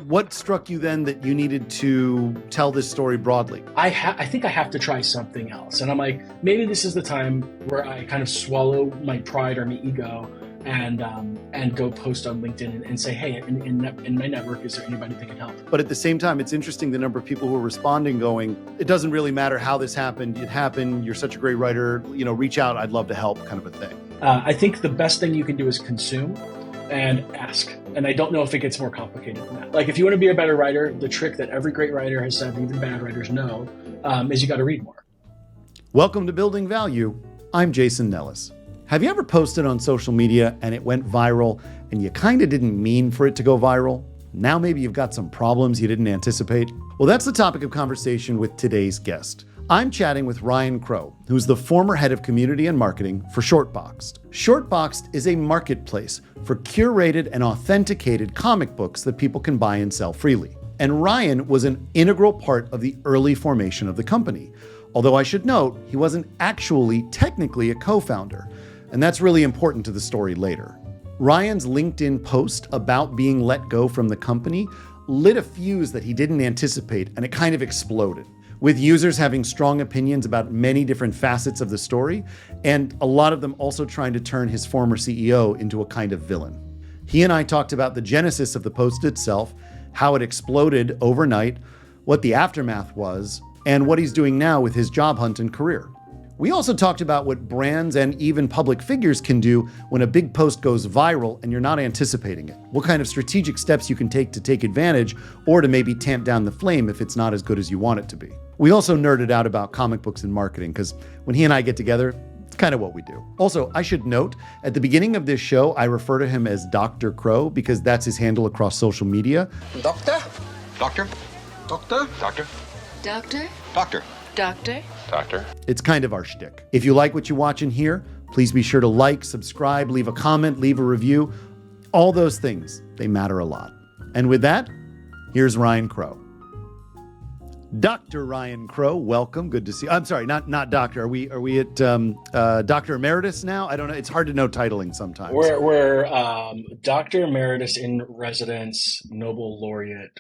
what struck you then that you needed to tell this story broadly? I think I have to try something else. And I'm like, maybe this is the time where I kind of swallow my pride or my ego and go post on LinkedIn and say, hey, in my network, is there anybody that can help? But at the same time, it's interesting the number of people who are responding going, it doesn't really matter how this happened. It happened. You're such a great writer. Reach out. I'd love to help, kind of a thing. I think the best thing you can do is consume and ask. And I don't know if it gets more complicated than that. Like, if you want to be a better writer, the trick that every great writer has said, even bad writers know, is you got to read more. Welcome to Building Value. I'm Jason Nellis. Have you ever posted on social media and it went viral and you kind of didn't mean for it to go viral? Now maybe you've got some problems you didn't anticipate? Well, that's the topic of conversation with today's guest. I'm chatting with Ryan Crow, who's the former head of community and marketing for Shortboxed. Shortboxed is a marketplace for curated and authenticated comic books that people can buy and sell freely. And Ryan was an integral part of the early formation of the company. Although I should note, he wasn't actually technically a co-founder. And that's really important to the story later. Ryan's LinkedIn post about being let go from the company lit a fuse that he didn't anticipate, and it kind of exploded, with users having strong opinions about many different facets of the story, and a lot of them also trying to turn his former CEO into a kind of villain. He and I talked about the genesis of the post itself, how it exploded overnight, what the aftermath was, and what he's doing now with his job hunt and career. We also talked about what brands and even public figures can do when a big post goes viral and you're not anticipating it. What kind of strategic steps you can take advantage, or to maybe tamp down the flame if it's not as good as you want it to be. We also nerded out about comic books and marketing, because when he and I get together, it's kind of what we do. Also, I should note, at the beginning of this show, I refer to him as Dr. Crow because that's his handle across social media. Doctor? Doctor? Doctor? Doctor? Doctor? Doctor? Doctor? Doctor? It's kind of our shtick. If you like what you watch and hear, please be sure to like, subscribe, leave a comment, leave a review. All those things, they matter a lot. And with that, here's Ryan Crow. Dr. Ryan Crow, welcome. Good to see you. I'm sorry, not doctor. Are we at Dr. Emeritus now? I don't know. It's hard to know titling sometimes. We're Dr. Emeritus in Residence, Nobel Laureate,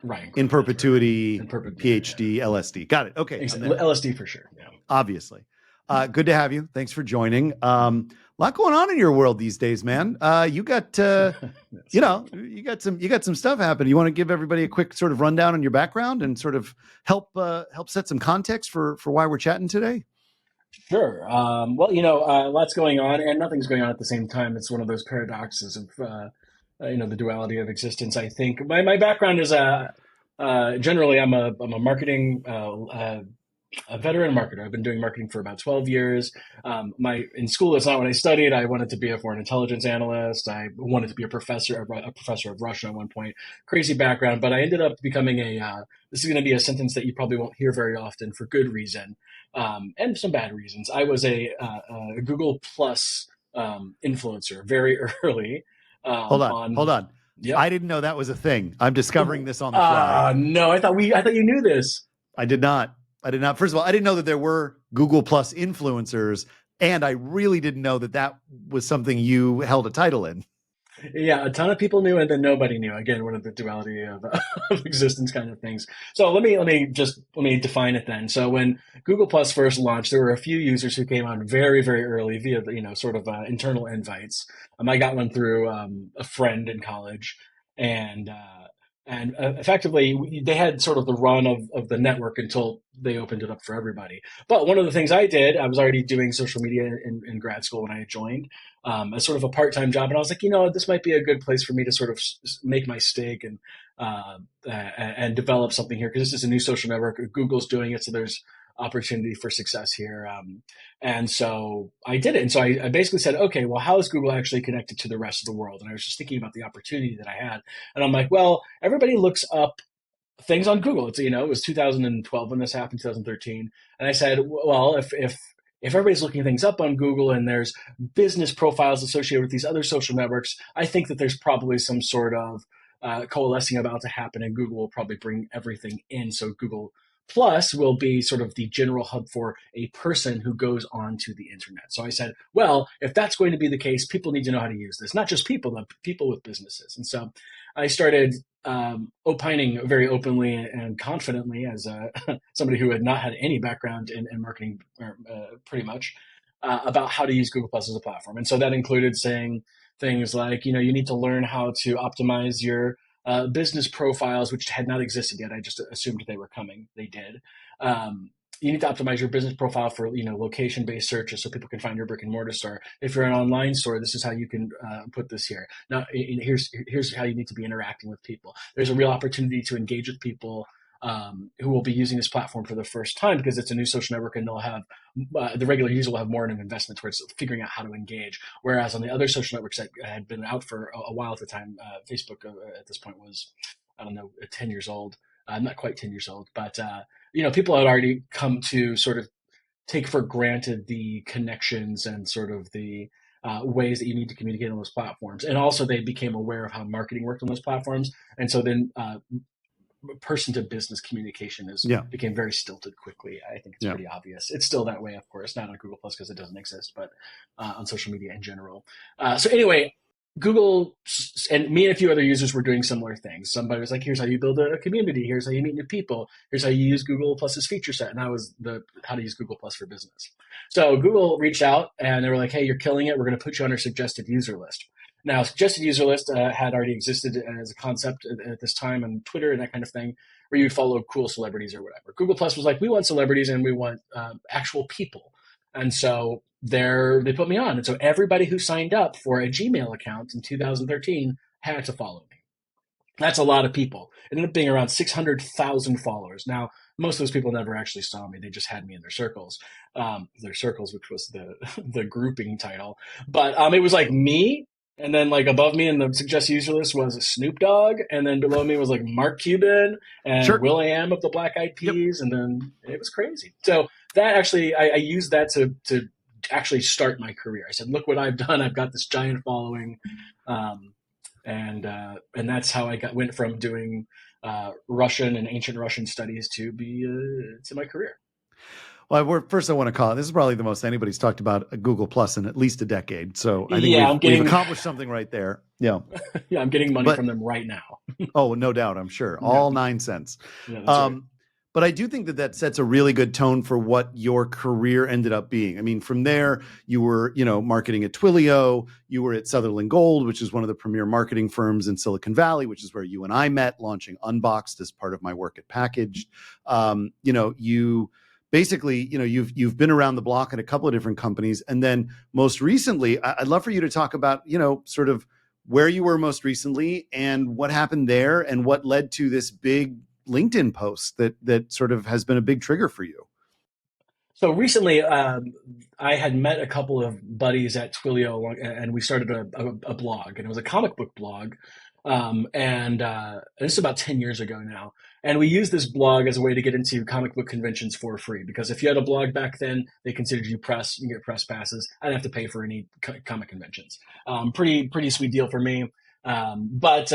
Ryan Crow. In perpetuity, PhD, yeah. LSD. Got it. Okay. LSD for sure. Yeah. Obviously. Good to have you. Thanks for joining. A lot going on in your world these days, man. You got, you got some stuff happening. You want to give everybody a quick sort of rundown on your background and sort of help set some context for why we're chatting today? Sure. Well, lots going on and nothing's going on at the same time. It's one of those paradoxes of, the duality of existence. I think my background is generally I'm a marketing a veteran marketer. I've been doing marketing for about 12 years. In school, that's not what I studied. I wanted to be a foreign intelligence analyst. I wanted to be a professor of Russian at one point. Crazy background, but I ended up becoming this is going to be a sentence that you probably won't hear very often for good reason, and some bad reasons. I was a Google Plus influencer very early. Hold on. Yep. I didn't know that was a thing. I'm discovering this on the fly. No, I thought you knew this. I did not. First of all, I didn't know that there were Google Plus influencers, and I really didn't know that was something you held a title in. Yeah, a ton of people knew, and then nobody knew. Again, one of the duality of existence kind of things. So let me define it then. So when Google Plus first launched, there were a few users who came on very, very early via internal invites. I got one through a friend in college, and effectively they had sort of the run of the network until they opened it up for everybody. But one of the things I did, I was already doing social media in grad school when I had joined, as sort of a part-time job. And I was like, this might be a good place for me to sort of make my stake and develop something here, because this is a new social network. Google's doing it, so there's opportunity for success here. And so I did it. And so I basically said, okay, well, how is Google actually connected to the rest of the world? And I was just thinking about the opportunity that I had. And I'm like, well, everybody looks up things on Google. It's, it was 2012 when this happened, 2013. And I said, well, if everybody's looking things up on Google and there's business profiles associated with these other social networks, I think that there's probably some sort of coalescing about to happen, and Google will probably bring everything in. So Google Plus will be sort of the general hub for a person who goes onto the internet. So I said, well, if that's going to be the case, people need to know how to use this. Not just people, but people with businesses. And so I started opining very openly and confidently as somebody who had not had any background in marketing, pretty much, about how to use Google Plus as a platform. And so that included saying things like, you need to learn how to optimize your business profiles, which had not existed yet. I just assumed they were coming. They did. Um, you need to optimize your business profile for location-based searches so people can find your brick and mortar store. If you're an online store, this is how you can put this here. Now, here's how you need to be interacting with people. There's a real opportunity to engage with people who will be using this platform for the first time because it's a new social network, and they'll have the regular user will have more of an investment towards figuring out how to engage. Whereas on the other social networks that had been out for a while at the time, Facebook at this point was, I don't know, 10 years old. Not quite 10 years old, but people had already come to sort of take for granted the connections and sort of the ways that you need to communicate on those platforms. And also they became aware of how marketing worked on those platforms. And so then person to business communication is Yeah. became very stilted quickly. I think it's Yeah. pretty obvious. It's still that way, of course, not on Google Plus because it doesn't exist, but on social media in general. So anyway, Google and me and a few other users were doing similar things. Somebody was like, "Here's how you build a community. Here's how you meet new people. Here's how you use Google Plus's feature set." And that was the how to use Google Plus for business. So Google reached out and they were like, "Hey, you're killing it. We're going to put you on our suggested user list." Now, suggested user list had already existed as a concept at this time on Twitter and that kind of thing, where you follow cool celebrities or whatever. Google Plus was like, we want celebrities and we want actual people. And so they put me on. And so everybody who signed up for a Gmail account in 2013 had to follow me. That's a lot of people. It ended up being around 600,000 followers. Now, most of those people never actually saw me. They just had me in their circles, which was the the grouping title. But it was like me, and then like above me in the suggest user list was Snoop Dogg, and then below me was like Mark Cuban and Sure. Will I Am of the Black Eyed Yep. Peas, and then it was crazy. So that actually, I used that to actually start my career. I said, look what I've done. I've got this giant following. Um, and that's how I went from doing Russian and ancient Russian studies to my career. Well, first I want to call it. This is probably the most anybody's talked about a Google Plus in at least a decade. So I think Yeah, we've accomplished something right there. Yeah. yeah, I'm getting money from them right now. Oh, no doubt. I'm sure Yeah, all 9 cents. yeah, that's right. But I do think that sets a really good tone for what your career ended up being. I mean, from there, you were, marketing at Twilio. You were at Sutherland Gold, which is one of the premier marketing firms in Silicon Valley, which is where you and I met, launching Unboxed as part of my work at Packaged. You basically, you've been around the block at a couple of different companies. And then most recently, I'd love for you to talk about, sort of where you were most recently and what happened there and what led to this big LinkedIn post that sort of has been a big trigger for you. So recently, I had met a couple of buddies at Twilio, and we started a blog, and it was a comic book blog. And this is about 10 years ago now. And we used this blog as a way to get into comic book conventions for free, because if you had a blog back then, they considered you press, you get press passes. I didn't have to pay for any comic conventions. Pretty sweet deal for me. But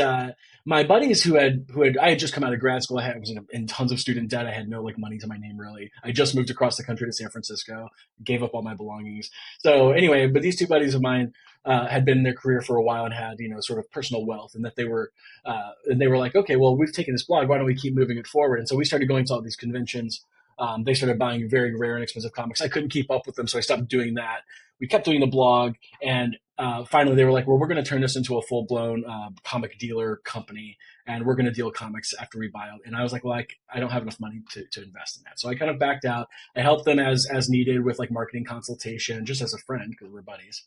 my buddies I had just come out of grad school. I was in tons of student debt. I had no like money to my name really. I just moved across the country to San Francisco, gave up all my belongings. So anyway, but these two buddies of mine had been in their career for a while and had sort of personal wealth, and that they were like, okay, well, we've taken this blog. Why don't we keep moving it forward? And so we started going to all these conventions. They started buying very rare and expensive comics. I couldn't keep up with them, so I stopped doing that. We kept doing the blog, and finally they were like, well, we're going to turn this into a full-blown comic dealer company, and we're going to deal comics after we buy it. And I was like, well, I don't have enough money to invest in that. So I kind of backed out. I helped them as needed with like marketing consultation, just as a friend, because we're buddies.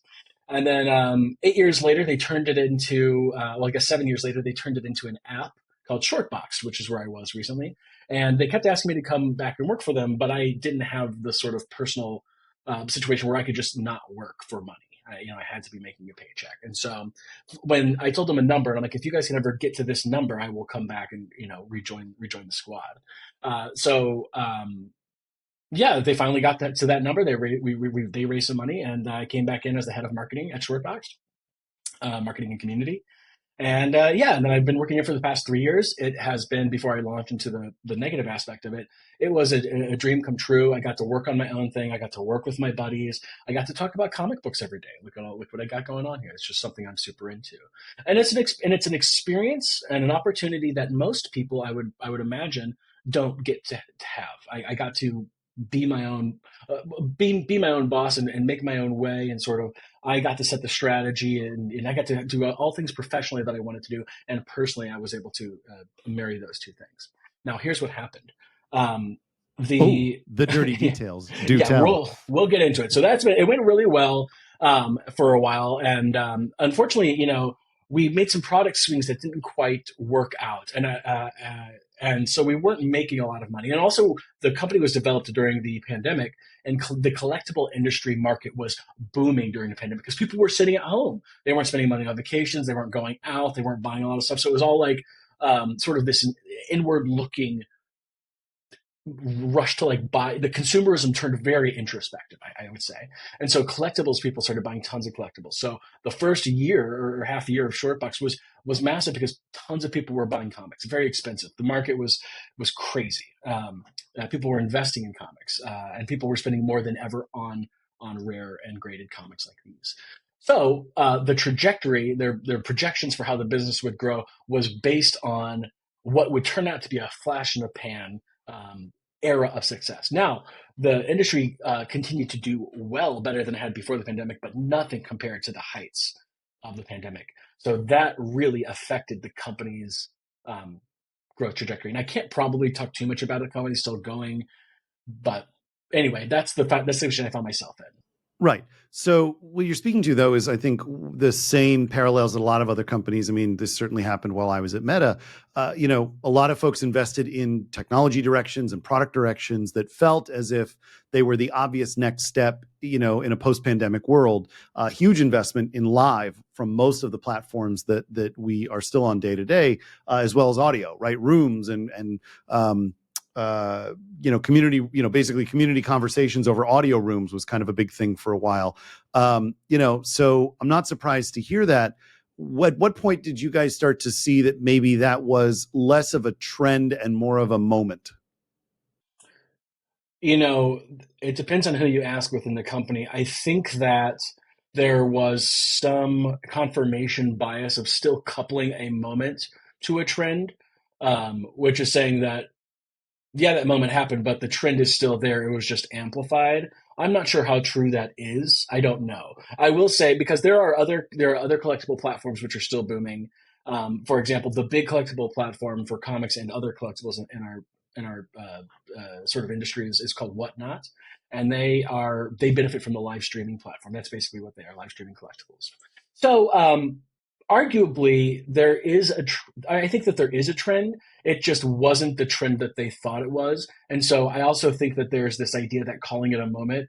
And then 8 years later, they turned it into, I guess 7 years later, they turned it into an app called Shortbox, which is where I was recently. And they kept asking me to come back and work for them, but I didn't have the sort of personal situation where I could just not work for money. I had to be making a paycheck. And so when I told them a number, and I'm like, if you guys can ever get to this number, I will come back and, rejoin the squad. Yeah, they finally got to that number. They raised some money, and I came back in as the head of marketing at Shortbox, marketing and community. And yeah, and then I've been working here for the past 3 years. It has been, before I launched into the negative aspect of it, it was a dream come true. I got to work on my own thing. I got to work with my buddies. I got to talk about comic books every day. Look what I got going on here. It's just something I'm super into, and it's an experience and an opportunity that most people, I would imagine, don't get to have. I got to be my own be my own boss, and make my own way, and sort of I got to set the strategy, and I got to do all things professionally that I wanted to do, and personally I was able to marry those two things. Now here's what happened. um, Oh, the the dirty yeah, details. Do yeah, tell. we'll get into it. So it went really well for a while, and unfortunately, we made some product swings that didn't quite work out, and so we weren't making a lot of money. And also, the company was developed during the pandemic, and the collectible industry market was booming during the pandemic because people were sitting at home. They weren't spending money on vacations. They weren't going out. They weren't buying a lot of stuff. So it was all like sort of this inward looking rush to like buy. The consumerism turned very introspective, I would say. And so collectibles, people started buying tons of collectibles. So the first year or half year of shortbox was massive because tons of people were buying comics. Very expensive. The market was crazy. People were investing in comics, and people were spending more than ever on rare and graded comics like these. So the trajectory, their projections for how the business would grow was based on what would turn out to be a flash in the pan um, era of success. Now, the industry continued to do well, better than it had before the pandemic, but nothing compared to the heights of the pandemic. So that really affected the company's um, growth trajectory. And I can't probably talk too much about it. The company's still going, but anyway, that's the situation I found myself in. Right. So what you're speaking to, though, is I think the same parallels that a lot of other companies. I mean, this certainly happened while I was at Meta. A lot of folks invested in technology directions and product directions that felt as if they were the obvious next step, in a post-pandemic world. Huge investment in live from most of the platforms that we are still on day to day, as well as audio, right? Rooms and community, basically community conversations over audio rooms was kind of a big thing for a while. So I'm not surprised to hear that. What point did you guys start to see that maybe that was less of a trend and more of a moment? You know, it depends on who you ask within the company. I think that there was some confirmation bias of still coupling a moment to a trend, which is saying that, yeah, that moment happened, but the trend is still there. It was just amplified. I'm not sure how true that is. I don't know. I will say, because there are other collectible platforms which are still booming. For example, the big collectible platform for comics and other collectibles in our sort of industry is called Whatnot, and they benefit from the live streaming platform. That's basically what they are, live streaming collectibles. So arguably, I think that there is a trend. It just wasn't the trend that they thought it was. And so I also think that there's this idea that calling it a moment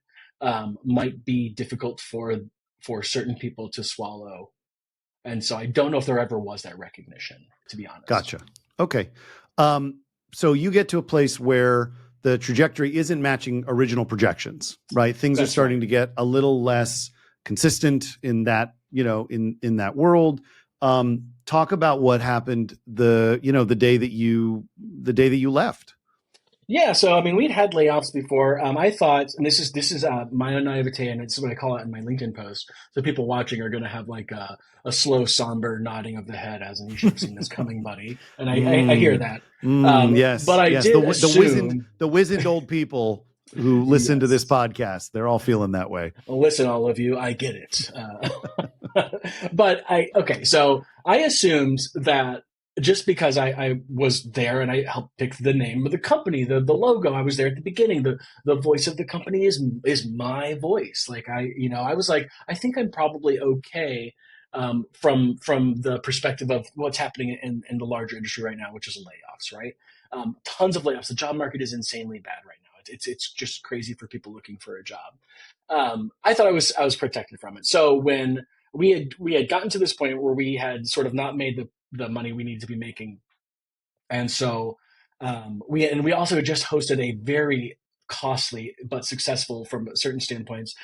might be difficult for certain people to swallow. And so I don't know if there ever was that recognition, to be honest. Gotcha. Okay. So you get to a place where the trajectory isn't matching original projections, right? Things are That's right. starting to get a little less consistent in that, in that world. Talk about what happened the day that you left. Yeah, so I mean, we'd had layoffs before. I thought, and this is my own naivete, and it's what I call it in my LinkedIn post. So people watching are going to have like a slow, somber nodding of the head, as in you should have seen this coming, buddy. And I hear Mm, that, but yes, I yes. did The assume. wizened old people who listen to this Yes. podcast, they're all feeling that way. Listen, all of you, I get it. But okay, so I assumed that just because I was there and I helped pick the name of the company, the logo, I was there at the beginning. The voice of the company is my voice. Like I was like, I think I'm probably okay from the perspective of what's happening in the larger industry right now, which is layoffs, right? Tons of layoffs. The job market is insanely bad right now. It's just crazy for people looking for a job. I thought I was protected from it. So when we had gotten to this point where we had sort of not made the money we needed to be making, and so we also just hosted a very costly but successful from certain standpoints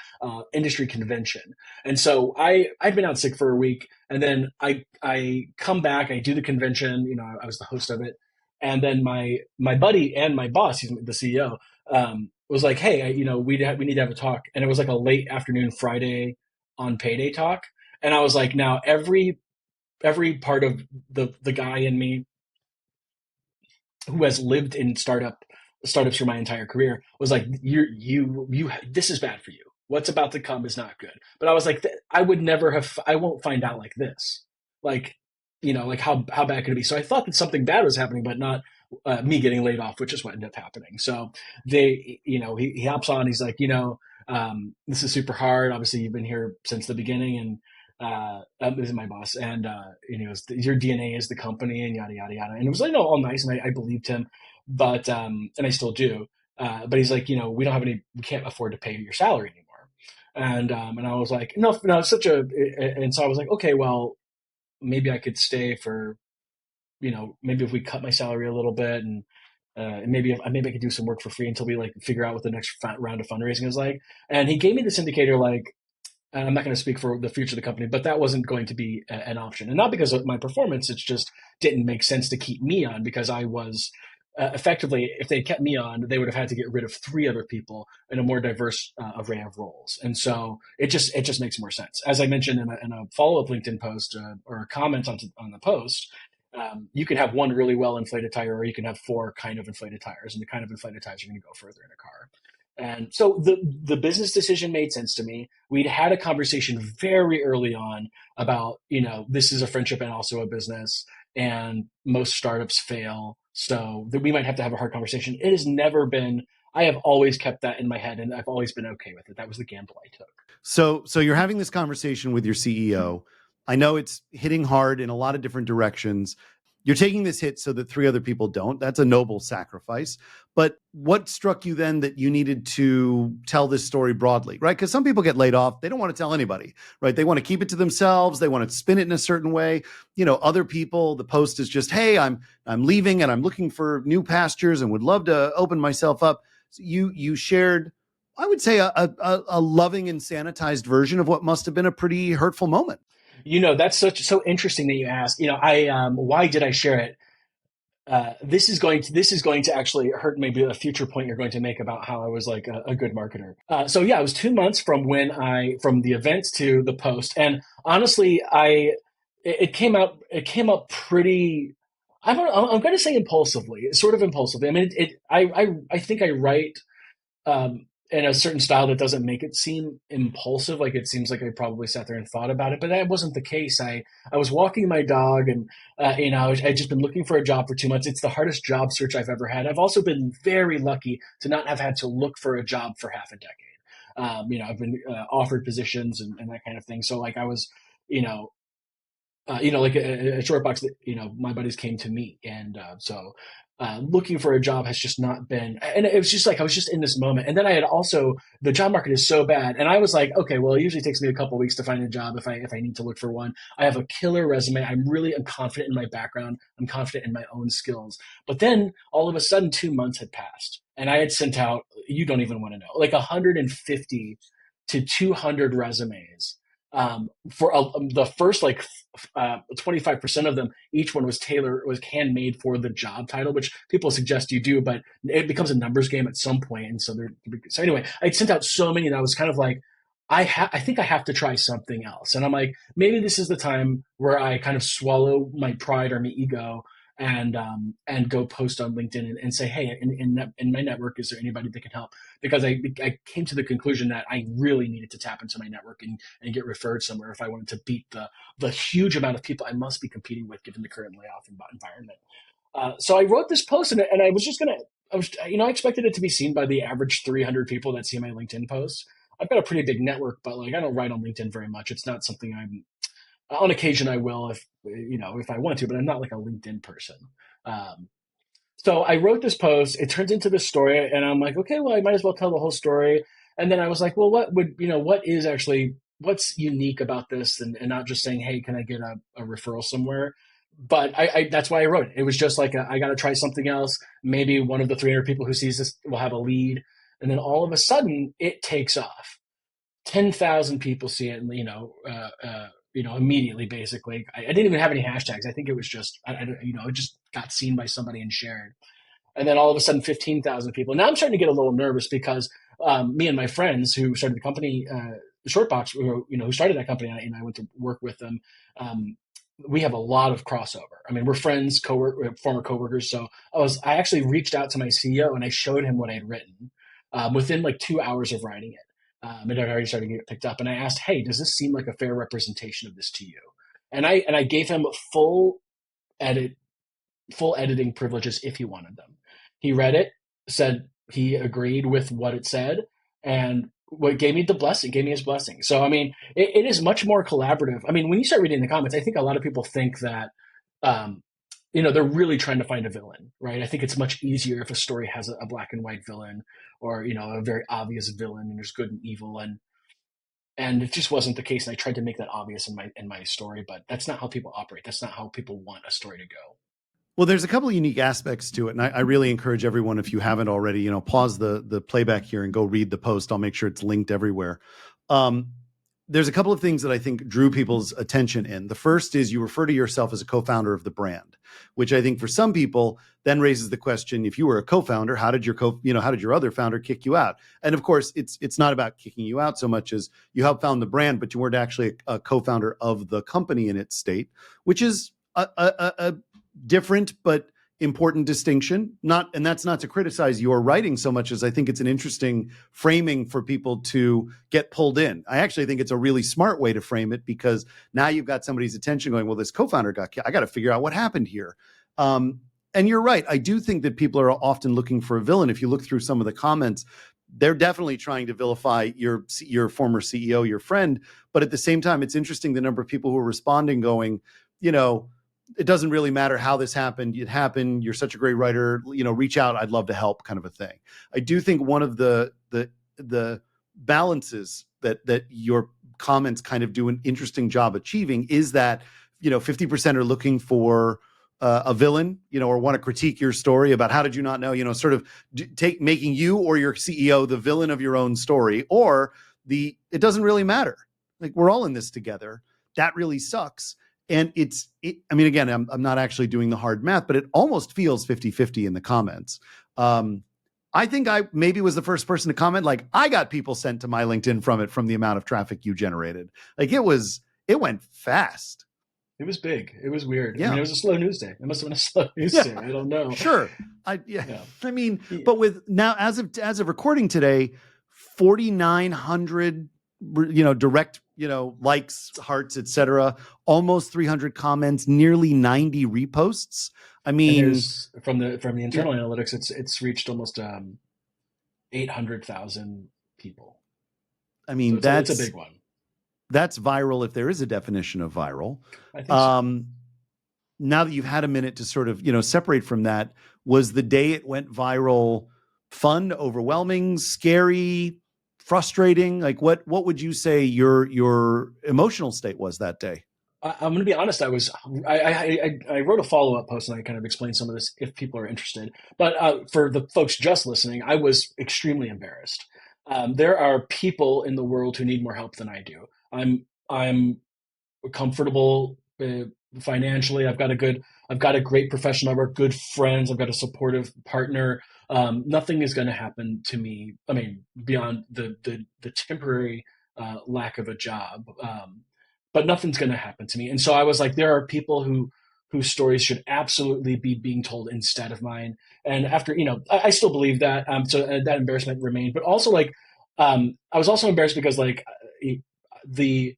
industry convention. And so I'd been out sick for a week, and then I come back, I do the convention. I was the host of it, and then my buddy and my boss, he's the CEO, was like, "Hey, we need to have a talk." And it was like a late afternoon Friday on payday talk, and I was like, now every part of the guy in me who has lived in startups for my entire career was like, you this is bad for you. What's about to come is not good. But I was like, I won't find out like this. Like, like how bad could it be? So I thought that something bad was happening, but not me getting laid off, which is what ended up happening. So he hops on. He's like, this is super hard. Obviously, you've been here since the beginning, and this is my boss, and he goes, your DNA is the company, and yada yada yada. And it was like, no, all nice, and I believed him, but and I still do. But he's like, we can't afford to pay your salary anymore. And I was like, no, it's such a, and so I was like, okay, well, maybe I could stay for, maybe if we cut my salary a little bit, and maybe I could do some work for free until we like figure out what the next round of fundraising is like. And he gave me this indicator, like, and I'm not going to speak for the future of the company, but that wasn't going to be an option. And not because of my performance, it just didn't make sense to keep me on, because I was effectively, if they kept me on, they would have had to get rid of 3 other people in a more diverse array of roles. And so it just makes more sense. As I mentioned in a follow-up LinkedIn post or a comment on the post, you can have one really well inflated tire, or you can have 4 kind of inflated tires, and the kind of inflated tires are going to go further in a car. And so the business decision made sense to me. We'd had a conversation very early on about, this is a friendship and also a business, and most startups fail. So that we might have to have a hard conversation. It has never been, I have always kept that in my head, and I've always been okay with it. That was the gamble I took. So you're having this conversation with your CEO. I know it's hitting hard in a lot of different directions. You're taking this hit so that 3 other people don't. That's a noble sacrifice. But what struck you then that you needed to tell this story broadly, right? Because some people get laid off. They don't want to tell anybody, right? They want to keep it to themselves. They want to spin it in a certain way. Other people, the post is just, hey, I'm leaving and I'm looking for new pastures and would love to open myself up. So you shared, I would say, a loving and sanitized version of what must have been a pretty hurtful moment. That's so interesting that you asked. Why did I share it? This is going to actually hurt maybe a future point you're going to make about how I was like a good marketer. So yeah, it was 2 months from from the event to the post, and honestly, it came out pretty. I'm going to say impulsively, sort of impulsively. I mean, I think I write in a certain style that doesn't make it seem impulsive. Like it seems like I probably sat there and thought about it, but that wasn't the case. I was walking my dog, and I'd just been looking for a job for 2 months. It's the hardest job search I've ever had. I've also been very lucky to not have had to look for a job for half a decade. I've been offered positions and that kind of thing. So like I was, you know, like a short box that, my buddies came to me. And so looking for a job has just not been, and it was just like, I was just in this moment. And then I had also, the job market is so bad. And I was like, okay, well, it usually takes me a couple of weeks to find a job if I need to look for one. I have a killer resume. I'm confident in my background. I'm confident in my own skills. But then all of a sudden 2 months had passed, and I had sent out, you don't even want to know, like 150 to 200 resumes. For the first 25% of them, each one was handmade for the job title, which people suggest you do, but it becomes a numbers game at some point. And so anyway, I sent out so many that I was kind of like, I think I have to try something else. And I'm like, maybe this is the time where I kind of swallow my pride or my ego and go post on LinkedIn and say, hey, in my network, is there anybody that can help? Because I came to the conclusion that I really needed to tap into my network and get referred somewhere if I wanted to beat the huge amount of people I must be competing with given the current layoff environment. So I wrote this post, and I was just gonna, I expected it to be seen by the average 300 people that see my LinkedIn posts. I've got a pretty big network, but like I don't write on LinkedIn very much. It's not something I'm, on occasion I will if I want to, but I'm not like a LinkedIn person. Um, so I wrote this post. It turns into this story, and I'm like, okay, well, I might as well tell the whole story. And then I was like, well, what's unique about this, and not just saying, hey, can I get a referral somewhere? But that's why I wrote it. It was just like I got to try something else. Maybe one of the 300 people who sees this will have a lead. And then all of a sudden it takes off. 10,000 people see it, and immediately. Basically, I didn't even have any hashtags. I think it was just, it just got seen by somebody and shared. And then all of a sudden, 15,000 people. Now I'm starting to get a little nervous because me and my friends who started the company, Shortbox, who started that company, and I went to work with them. We have a lot of crossover. I mean, we're friends, former coworkers. So I actually reached out to my CEO and I showed him what I had written within like 2 hours of writing it. It had already started to get picked up, and I asked, "Hey, does this seem like a fair representation of this to you?" And I gave him edit full editing privileges if he wanted them. He read it, said he agreed with what it said, and what gave me his blessing. So, I mean, it is much more collaborative. I mean, when you start reading the comments, I think a lot of people think that, um, they're really trying to find a villain, right? I think it's much easier if a story has a black and white villain, or, a very obvious villain, and there's good and evil. And it just wasn't the case. And I tried to make that obvious in my story, but that's not how people operate. That's not how people want a story to go. Well, there's a couple of unique aspects to it, and I really encourage everyone, if you haven't already, pause the playback here and go read the post. I'll make sure it's linked everywhere. There's a couple of things that I think drew people's attention in. The first is you refer to yourself as a co-founder of the brand, which I think for some people then raises the question: if you were a co-founder, how did your other founder kick you out? And of course, it's not about kicking you out so much as you helped found the brand, but you weren't actually a co-founder of the company in its state, which is a different but important distinction. And that's not to criticize your writing so much as I think it's an interesting framing for people to get pulled in. I actually think it's a really smart way to frame it, because now you've got somebody's attention going, well, this co-founder I got to figure out what happened here. And you're right. I do think that people are often looking for a villain. If you look through some of the comments, they're definitely trying to vilify your former CEO, your friend. But at the same time, it's interesting the number of people who are responding going, it doesn't really matter how this happened. It happened. You're such a great writer. Reach out. I'd love to help, kind of a thing. I do think one of the balances that your comments kind of do an interesting job achieving is that 50% are looking for a villain, or want to critique your story about how did you not know, sort of making you or your CEO the villain of your own story, or it doesn't really matter. Like, we're all in this together. That really sucks. And again, I'm not actually doing the hard math, but it almost feels 50-50 in the comments. I think I maybe was the first person to comment. Like, I got people sent to my LinkedIn from the amount of traffic you generated. Like, it went fast. It was big. It was weird. Yeah. I mean, it was a slow news day. It must have been a slow news day. I don't know. Sure. I mean, but with now, as of recording today, 4,900 direct, likes, hearts, etc., almost 300 comments, nearly 90 reposts. I mean, from the internal analytics, it's reached almost 800,000 people. I mean, so it's a big one. That's viral, if there is a definition of viral. I think so. Now that you've had a minute to sort of, separate from that, was the day it went viral fun, overwhelming, scary, frustrating? Like, what would you say your emotional state was that day? I'm going to be honest. I wrote a follow-up post and I kind of explained some of this if people are interested. But for the folks just listening, I was extremely embarrassed. There are people in the world who need more help than I do. I'm comfortable financially. I've got a great profession. I've got good friends. I've got a supportive partner. Nothing is going to happen to me. I mean, beyond the temporary lack of a job, but nothing's going to happen to me. And so I was like, there are people whose stories should absolutely be being told instead of mine. And after, I still believe that. So that embarrassment remained, but also I was also embarrassed because the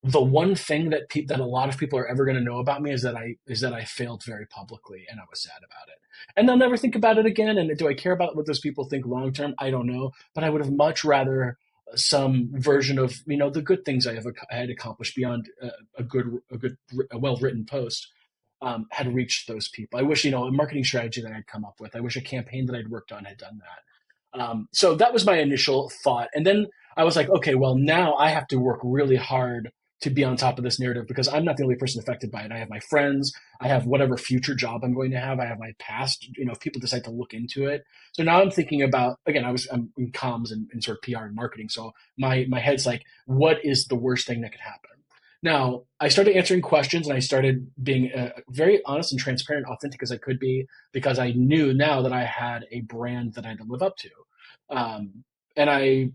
one thing that a lot of people are ever going to know about me is that I failed very publicly, and I was sad about it. And they'll never think about it again. And do I care about what those people think long term? I don't know. But I would have much rather some version of the good things I had accomplished beyond a well written post had reached those people. I wish a marketing strategy that I'd come up with. I wish a campaign that I'd worked on had done that. So that was my initial thought, and then I was like, okay, well, now I have to work really hard to be on top of this narrative because I'm not the only person affected by it. I have my friends, I have whatever future job I'm going to have, I have my past, if people decide to look into it. So now I'm thinking about, again, I'm in comms and sort of PR and marketing. So my head's like, what is the worst thing that could happen? Now, I started answering questions and I started being very honest and transparent, authentic as I could be, because I knew now that I had a brand that I had to live up to. And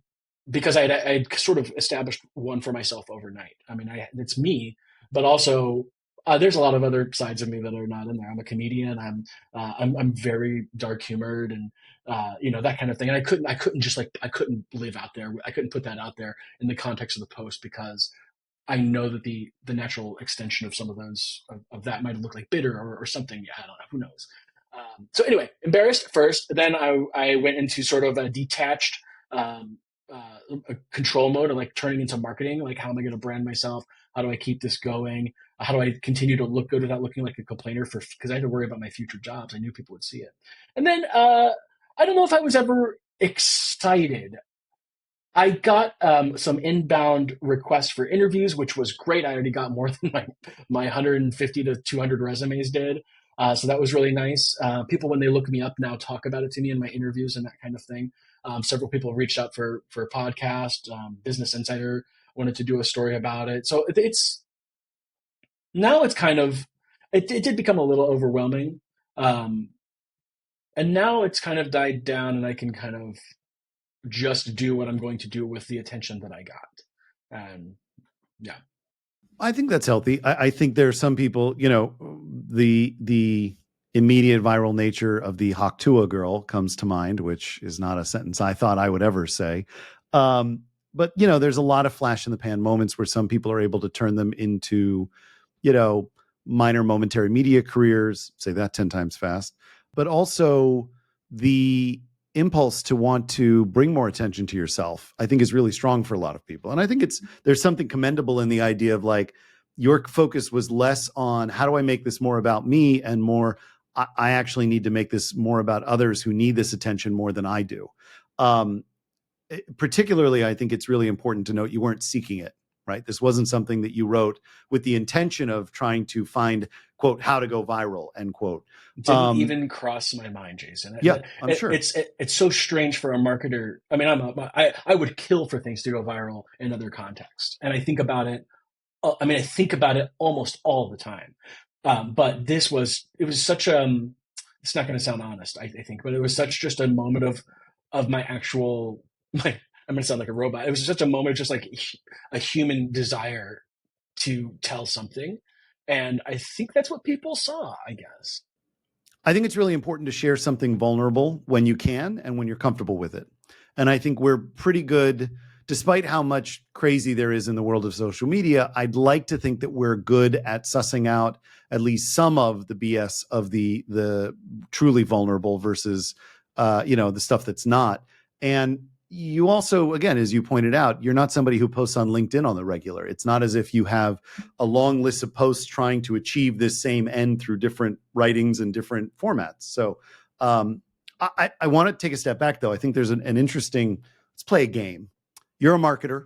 because I'd sort of established one for myself overnight. I mean, it's me, but also there's a lot of other sides of me that are not in there. I'm a comedian. I'm very dark humored and that kind of thing. And I couldn't live out there. I couldn't put that out there in the context of the post because I know that the natural extension of some of those of that might look like bitter or something. Yeah, I don't know. Who knows? So anyway, embarrassed first. Then I went into sort of a detached a control mode of like turning into marketing. Like, how am I going to brand myself? How do I keep this going? How do I continue to look good without looking like a complainer? Because I had to worry about my future jobs. I knew people would see it. And then I don't know if I was ever excited. I got some inbound requests for interviews, which was great. I already got more than my 150 to 200 resumes did. So that was really nice. People, when they look me up now, talk about it to me in my interviews and that kind of thing. Several people reached out for a podcast. Business Insider wanted to do a story about it. So it's now it's kind of it did become a little overwhelming, um, and now it's kind of died down, and I can kind of just do what I'm going to do with the attention that I got. And yeah. I think that's healthy. I think there are some people, the immediate viral nature of the Haktua girl comes to mind, which is not a sentence I thought I would ever say. But there's a lot of flash in the pan moments where some people are able to turn them into, minor momentary media careers, say that 10 times fast, but also the impulse to want to bring more attention to yourself, I think is really strong for a lot of people. And I think there's something commendable in the idea of like, your focus was less on how do I make this more about me and more, I actually need to make this more about others who need this attention more than I do. Particularly, I think it's really important to note you weren't seeking it, right? This wasn't something that you wrote with the intention of trying to find, quote, how to go viral, end quote. Didn't even cross my mind, Jason. Yeah, I'm sure. It's so strange for a marketer. I mean, I would kill for things to go viral in other contexts, and I think about it. I think about it almost all the time. But it was such it's not going to sound honest, I think, but it was such just a moment of my actual, I'm going to sound like a robot. It was such a moment of just like a human desire to tell something. And I think that's what people saw, I guess. I think it's really important to share something vulnerable when you can and when you're comfortable with it. And I think we're pretty good, despite how much crazy there is in the world of social media. I'd like to think that we're good at sussing out at least some of the BS of the truly vulnerable versus, the stuff that's not. And you also, again, as you pointed out, you're not somebody who posts on LinkedIn on the regular. It's not as if you have a long list of posts trying to achieve this same end through different writings and different formats. So I want to take a step back, though. I think there's an interesting, let's play a game. You're a marketer.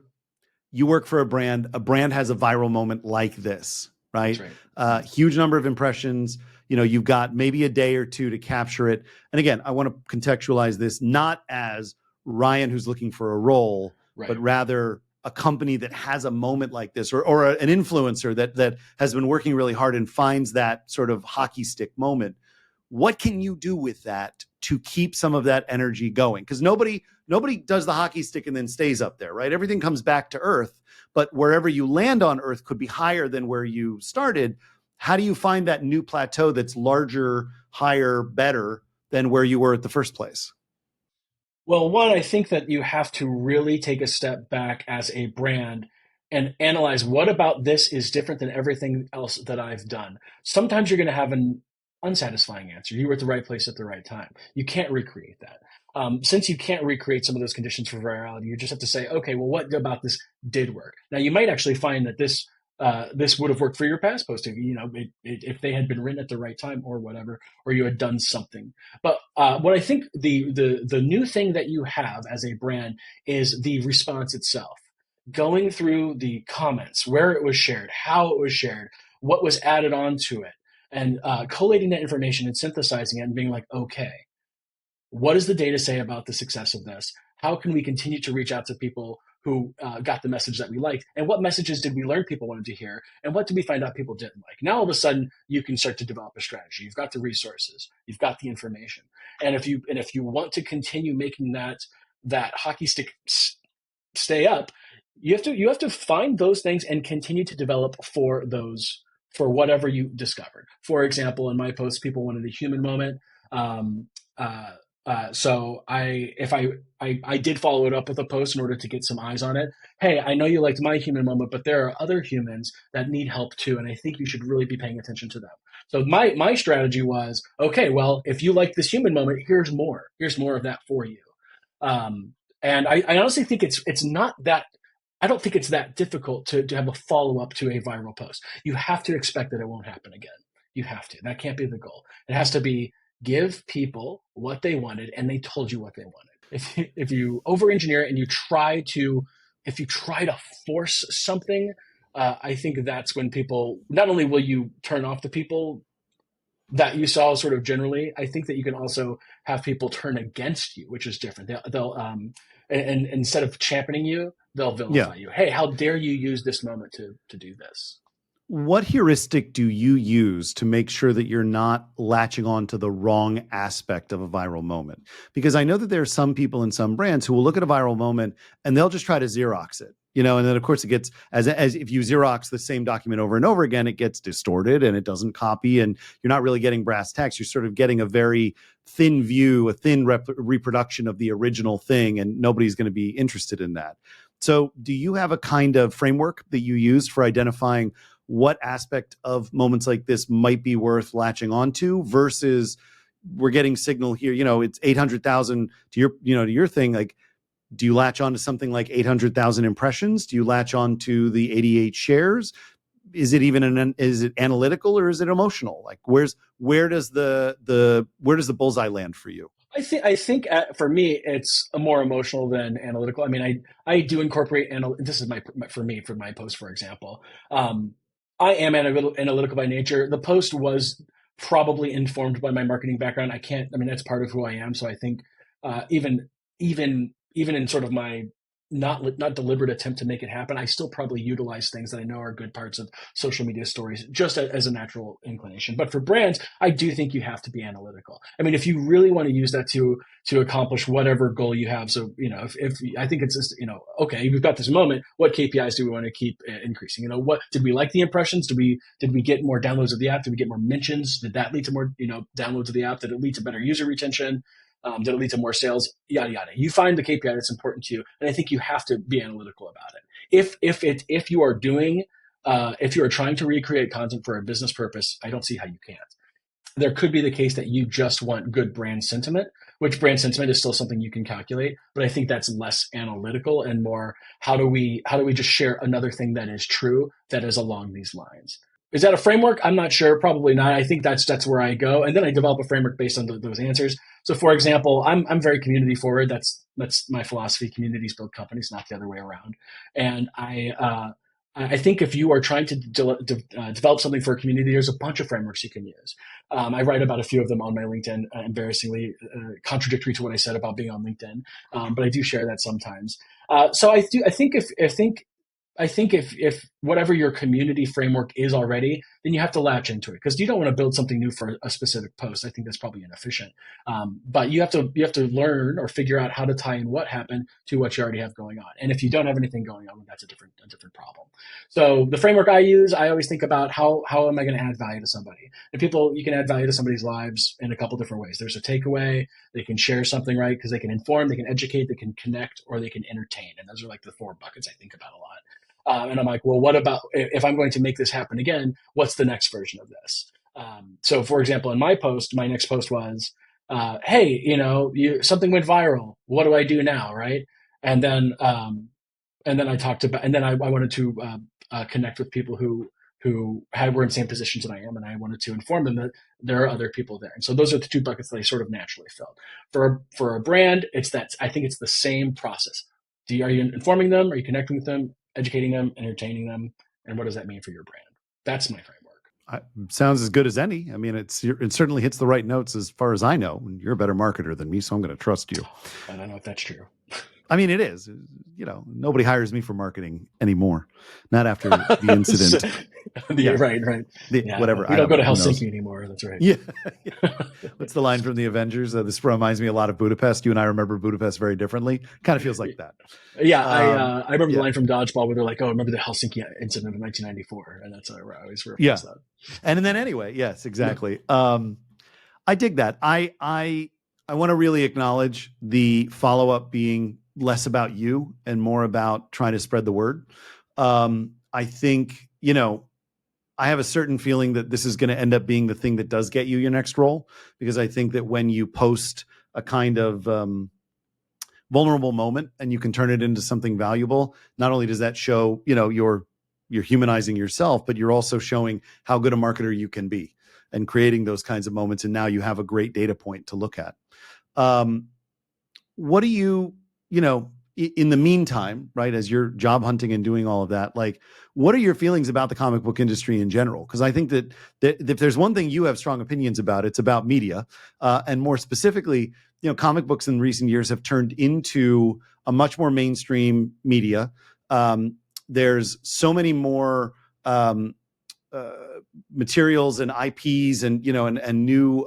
You work for a brand. A brand has a viral moment like this, right? That's right. Huge number of impressions. You've got maybe a day or two to capture it. And again, I want to contextualize this not as Ryan who's looking for a role, Right. but rather a company that has a moment like this, or an influencer that has been working really hard and finds that sort of hockey stick moment. What can you do with that to keep some of that energy going? Because nobody does the hockey stick and then stays up there, right? Everything comes back to earth, but wherever you land on earth could be higher than where you started. How do you find that new plateau that's larger, higher, better than where you were at the first place? Well, one, I think that you have to really take a step back as a brand and analyze what about this is different than everything else that I've done. Sometimes you're going to have an unsatisfying answer. You were at the right place at the right time. You can't recreate that. Since you can't recreate some of those conditions for virality, you just have to say, okay, well, what about this did work? Now, you might actually find that this would have worked for your past post if they had been written at the right time or whatever, or you had done something. But what I think the new thing that you have as a brand is the response itself. going through the comments, where it was shared, how it was shared, what was added onto it, and collating that information and synthesizing it and being like, okay, what does the data say about the success of this? How can we continue to reach out to people who got the message that we liked? And what messages did we learn people wanted to hear? And what did we find out people didn't like? Now all of a sudden you can start to develop a strategy. You've got the resources, you've got the information, and if you want to continue making that hockey stick stay up, you have to find those things and continue to develop for those, for whatever you discovered. For example, in my post, people wanted a human moment. Um, uh, so I did follow it up with a post in order to get some eyes on it. Hey, I know you liked my human moment, but there are other humans that need help too, and I think you should really be paying attention to them. So my strategy was, okay, well, if you like this human moment, here's more. Here's more of that for you. Um, and I honestly think it's not that. I don't think it's that difficult to have a follow up to a viral post. You have to expect that it won't happen again. You have to. That can't be the goal. It has to be give people what they wanted, and they told you what they wanted. If you over engineer it and if you try to force something, I think that's when people, not only will you turn off the people that you saw sort of generally, I think that you can also have people turn against you, which is different. They'll and instead of championing you, they'll vilify you. Hey, how dare you use this moment to do this? What heuristic do you use to make sure that you're not latching on to the wrong aspect of a viral moment? Because I know that there are some people in some brands who will look at a viral moment and they'll just try to Xerox it, and then of course it gets, as if you Xerox the same document over and over again, it gets distorted and it doesn't copy, and you're not really getting brass tacks. You're sort of getting a very thin view, a thin reproduction of the original thing, and nobody's going to be interested in that. So do you have a kind of framework that you use for identifying what aspect of moments like this might be worth latching onto versus we're getting signal here, it's 800,000 to your thing. Like, do you latch on to something like 800,000 impressions? Do you latch on to the 88 shares? Is it even is it analytical or is it emotional? Like where does the bullseye land for you? I think for me it's more emotional than analytical. I mean, I do incorporate this is for me for my post, for example. I am analytical by nature. The post was probably informed by my marketing background. I mean, that's part of who I am. So I think even in sort of my not deliberate attempt to make it happen, I still probably utilize things that I know are good parts of social media stories just as a natural inclination. But for brands, I do think you have to be analytical. I mean, if you really want to use that to accomplish whatever goal you have. So, if I think it's just, okay, we've got this moment. What KPIs do we want to keep increasing? What did we like the impressions? Did we get more downloads of the app? Did we get more mentions? Did that lead to more, downloads of the app? Did it lead to better user retention? Did it lead to more sales? Yada yada. You find the KPI that's important to you, and I think you have to be analytical about it. If you are doing if you are trying to recreate content for a business purpose, I don't see how you can't. There could be the case that you just want good brand sentiment, which brand sentiment is still something you can calculate, but I think that's less analytical and more how do we just share another thing that is true that is along these lines. Is that a framework? I'm not sure. Probably not. I think that's where I go, and then I develop a framework based on those answers. So, for example, I'm very community forward. That's my philosophy. Communities build companies, not the other way around. And I think if you are trying to develop something for a community, there's a bunch of frameworks you can use. I write about a few of them on my LinkedIn, embarrassingly contradictory to what I said about being on LinkedIn, but I do share that sometimes. So I think if whatever your community framework is already, then you have to latch into it because you don't want to build something new for a specific post. I think that's probably inefficient. But you have to learn or figure out how to tie in what happened to what you already have going on. And if you don't have anything going on, that's a different problem. So the framework I use, I always think about how am I going to add value to somebody? And you can add value to somebody's lives in a couple different ways. There's a takeaway. They can share something, right? Because they can inform, they can educate, they can connect, or they can entertain. And those are like the four buckets I think about a lot. And I'm like, well, what about if I'm going to make this happen again? What's the next version of this? So, for example, in my next post was, hey, something went viral. What do I do now, right? And then I talked about, and then I wanted to connect with people who were in the same positions that I am, and I wanted to inform them that there are other people there. And so those are the two buckets that I sort of naturally filled. For a brand, I think it's the same process. Are you informing them? Are you connecting with them? educating them, entertaining them, and what does that mean for your brand? That's my framework. Sounds as good as any. I mean, it certainly hits the right notes as far as I know. You're a better marketer than me, so I'm going to trust you. I don't know if that's true. I mean, it is. Nobody hires me for marketing anymore. Not after the incident. Right. Whatever. We don't go to Helsinki anymore. That's right. Yeah. What's the line from the Avengers? This reminds me a lot of Budapest. You and I remember Budapest very differently. Kind of feels like that. Yeah, I remember the line from Dodgeball where they're like, "Oh, remember the Helsinki incident of 1994," and that's how I always reference that. And then anyway, yes, exactly. I dig that. I want to really acknowledge the follow up being less about you and more about trying to spread the word. I think I have a certain feeling that this is going to end up being the thing that does get you your next role, because I think that when you post a kind of vulnerable moment and you can turn it into something valuable, not only does that show, you're humanizing yourself, but you're also showing how good a marketer you can be and creating those kinds of moments. And now you have a great data point to look at. What do you, in the meantime, right, as you're job hunting and doing all of that, like, what are your feelings about the comic book industry in general? Because I think that if there's one thing you have strong opinions about, it's about media. And more specifically, comic books in recent years have turned into a much more mainstream media. There's so many more materials and IPs and new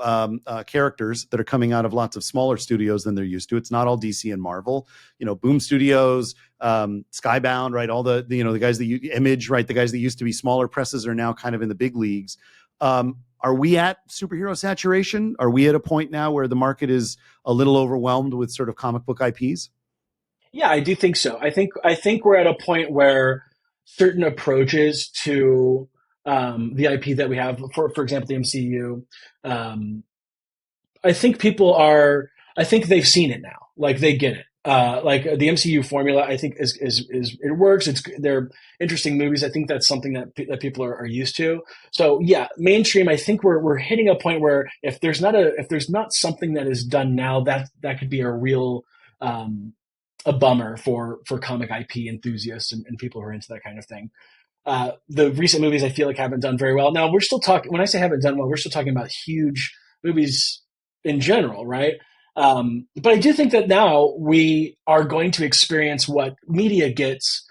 characters that are coming out of lots of smaller studios than they're used to. It's not all DC and Marvel. Boom Studios, Skybound, right? All the guys that Image, right? The guys that used to be smaller presses are now kind of in the big leagues. Are we at superhero saturation? Are we at a point now where the market is a little overwhelmed with sort of comic book IPs? Yeah, I do think so. I think we're at a point where certain approaches to the IP that we have, for example, the MCU, I think I think they've seen it now. Like they get it. Like the MCU formula, I think is it works. They're interesting movies. I think that's something that people are used to. So yeah, mainstream. I think we're hitting a point where if there's not something that is done now, that could be a real a bummer for comic IP enthusiasts and people who are into that kind of thing. The recent movies I feel like haven't done very well. Now we're still talking. When I say haven't done well, we're still talking about huge movies in general, right? But I do think that now we are going to experience what media gets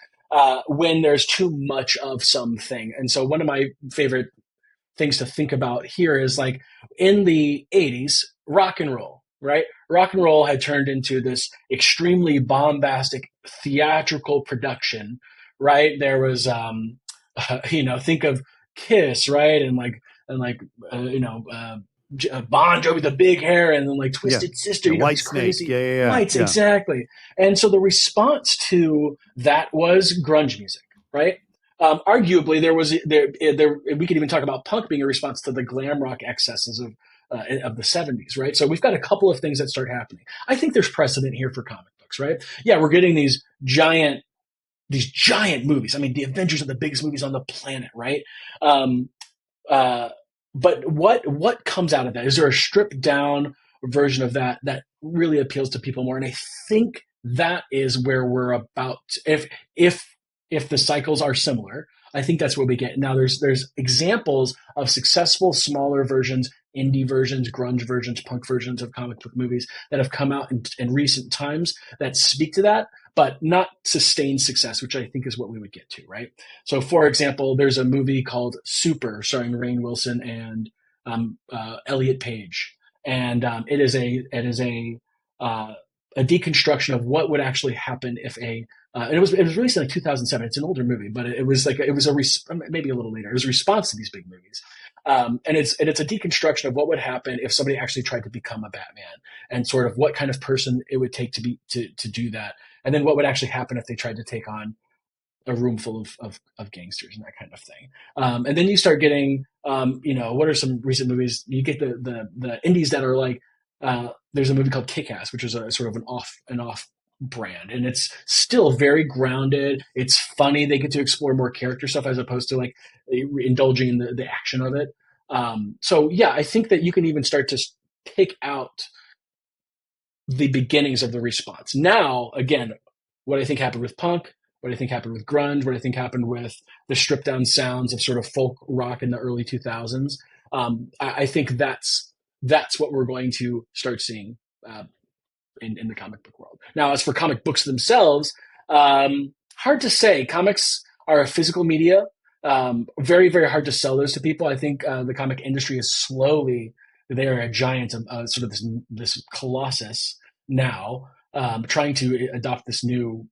when there's too much of something. And so one of my favorite things to think about here is like in the 80s, rock and roll, right? Rock and roll had turned into this extremely bombastic theatrical production, right? There was, think of Kiss, right? Bon Jovi, the big hair, and then like Twisted Sister, White these Snake, crazy Whites, exactly. And so the response to that was grunge music, right? Arguably, we could even talk about punk being a response to the glam rock excesses of the 70s, right? So we've got a couple of things that start happening. I think there's precedent here for comic books, right? Yeah, we're getting these giant movies. I mean, the Avengers are the biggest movies on the planet, right? But what comes out of that? Is there a stripped down version of that really appeals to people more? And I think that is where we're about. If the cycles are similar, I think that's what we get. Now there's examples of successful smaller versions, indie versions, grunge versions, punk versions of comic book movies that have come out in recent times that speak to that, but not sustained success, which I think is what we would get to, right? So for example, there's a movie called Super starring Rainn Wilson and Elliot Page. And it is a deconstruction of what would actually happen if and it was released in like 2007. It's an older movie, but maybe a little later. It was a response to these big movies, and it's a deconstruction of what would happen if somebody actually tried to become a Batman, and sort of what kind of person it would take to do that, and then what would actually happen if they tried to take on a room full of gangsters and that kind of thing. And then you start getting, what are some recent movies? You get the indies that are like, there's a movie called Kick-Ass, which is a sort of an off brand, and it's still very grounded. It's funny. They get to explore more character stuff as opposed to like indulging in the action of it. So yeah, I think that you can even start to pick out the beginnings of the response. Now, again, what I think happened with punk, what I think happened with grunge, what I think happened with the stripped down sounds of sort of folk rock in the early 2000s. I think that's what we're going to start seeing in the comic book world. Now, as for comic books themselves, hard to say. Comics are a physical media. Very, very hard to sell those to people. I think the comic industry is slowly, they are a giant, sort of this colossus now, trying to adopt this new